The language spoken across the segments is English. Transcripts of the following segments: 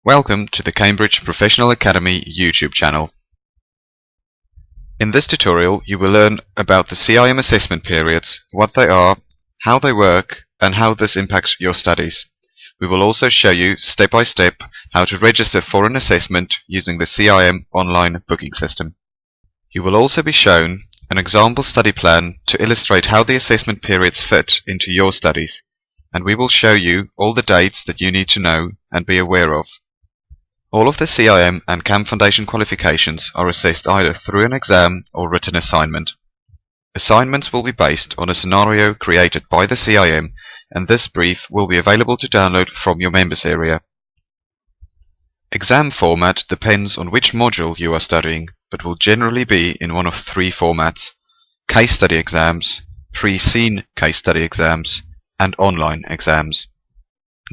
Welcome to the Cambridge Professional Academy YouTube channel. In this tutorial you will learn about the CIM assessment periods, what they are, how they work, and how this impacts your studies. We will also show you step by step how to register for an assessment using the CIM online booking system. You will also be shown an example study plan to illustrate how the assessment periods fit into your studies, and we will show you all the dates that you need to know and be aware of. All of the CIM and CAM Foundation qualifications are assessed either through an exam or written assignment. Assignments will be based on a scenario created by the CIM, and this brief will be available to download from your members area. Exam format depends on which module you are studying, but will generally be in one of three formats: case study exams, pre-seen case study exams, and online exams.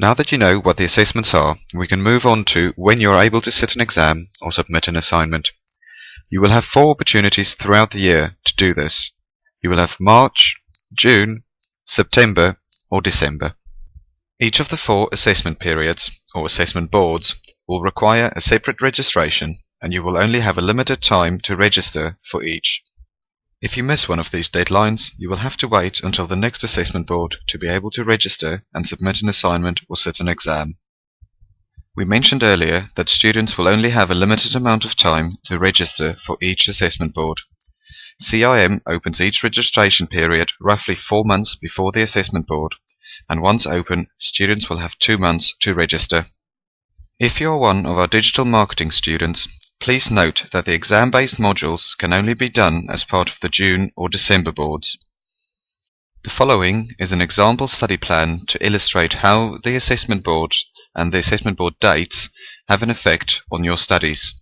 Now that you know what the assessments are, we can move on to when you are able to sit an exam or submit an assignment. You will have 4 opportunities throughout the year to do this. You will have March, June, September, or December. Each of the 4 assessment periods, or assessment boards, will require a separate registration, and you will only have a limited time to register for each. If you miss one of these deadlines, you will have to wait until the next assessment board to be able to register and submit an assignment or sit an exam. We mentioned earlier that students will only have a limited amount of time to register for each assessment board. CIM opens each registration period roughly 4 months before the assessment board, and once open, students will have 2 months to register. If you are one of our digital marketing students, please note that the exam-based modules can only be done as part of the June or December boards. The following is an example study plan to illustrate how the assessment board and the assessment board dates have an effect on your studies.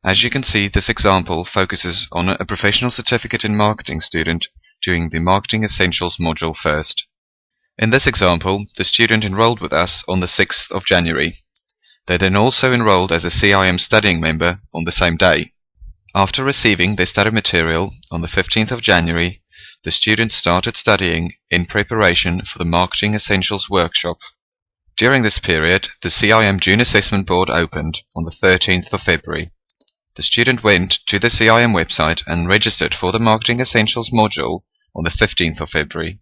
As you can see, this example focuses on a professional certificate in marketing student doing the Marketing Essentials module first. In this example, the student enrolled with us on the 6th of January. They then also enrolled as a CIM studying member on the same day. After receiving their study material on the 15th of January, the students started studying in preparation for the Marketing Essentials workshop. During this period, the CIM June Assessment Board opened on the 13th of February. The student went to the CIM website and registered for the Marketing Essentials module on the 15th of February.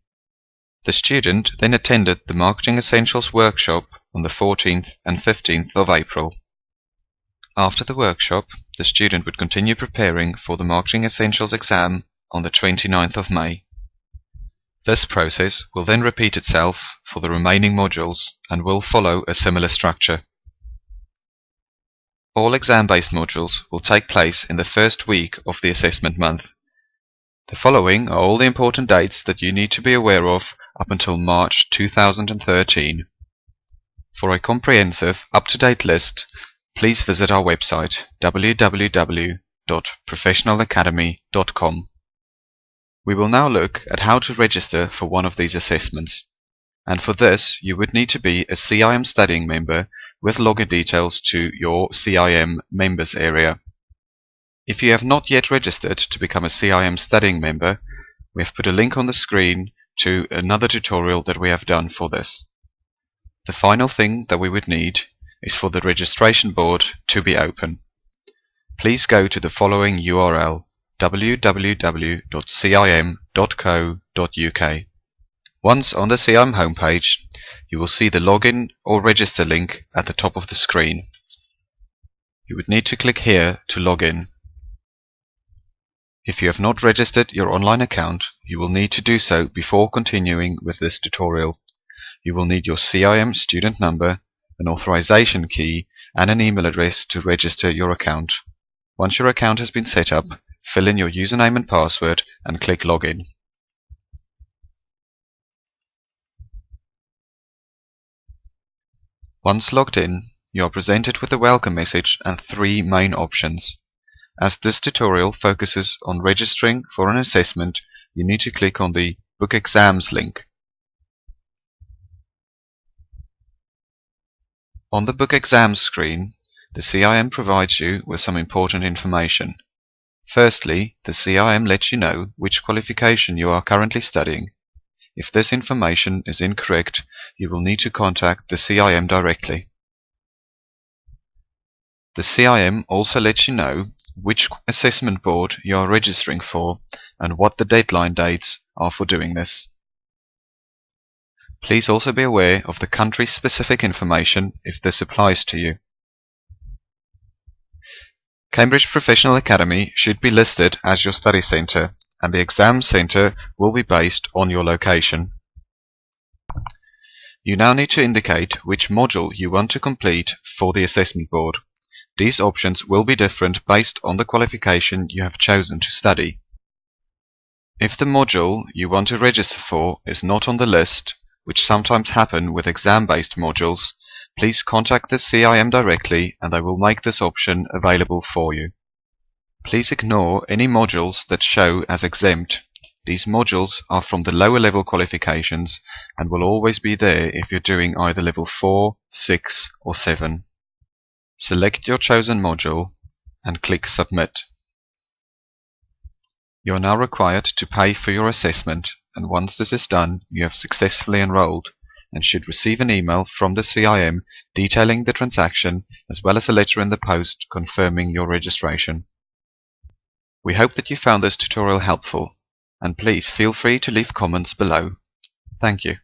The student then attended the Marketing Essentials workshop on the 14th and 15th of April. After the workshop, the student would continue preparing for the Marketing Essentials exam on the 29th of May. This process will then repeat itself for the remaining modules and will follow a similar structure. All exam-based modules will take place in the first week of the assessment month. The following are all the important dates that you need to be aware of up until March 2013. For a comprehensive, up-to-date list, please visit our website www.professionalacademy.com. We will now look at how to register for one of these assessments. And for this, you would need to be a CIM studying member with login details to your CIM members area. If you have not yet registered to become a CIM studying member, we have put a link on the screen to another tutorial that we have done for this. The final thing that we would need is for the registration board to be open. Please go to the following URL: www.cim.co.uk. Once on the CIM homepage, you will see the login or register link at the top of the screen. You would need to click here to log in. If you have not registered your online account, you will need to do so before continuing with this tutorial. You will need your CIM student number, an authorization key, and an email address to register your account. Once your account has been set up, fill in your username and password and click Login. Once logged in, you are presented with a welcome message and 3 main options. As this tutorial focuses on registering for an assessment, you need to click on the Book Exams link. On the Book Exams screen, the CIM provides you with some important information. Firstly, the CIM lets you know which qualification you are currently studying. If this information is incorrect, you will need to contact the CIM directly. The CIM also lets you know which assessment board you are registering for and what the deadline dates are for doing this. Please also be aware of the country-specific information if this applies to you. Cambridge Professional Academy should be listed as your study centre, and the exam centre will be based on your location. You now need to indicate which module you want to complete for the assessment board. These options will be different based on the qualification you have chosen to study. If the module you want to register for is not on the list, which sometimes happen with exam-based modules, please contact the CIM directly and they will make this option available for you. Please ignore any modules that show as exempt. These modules are from the lower level qualifications and will always be there if you're doing either level 4, 6 or 7. Select your chosen module and click Submit. You are now required to pay for your assessment, and once this is done, you have successfully enrolled and should receive an email from the CIM detailing the transaction as well as a letter in the post confirming your registration. We hope that you found this tutorial helpful, and please feel free to leave comments below. Thank you.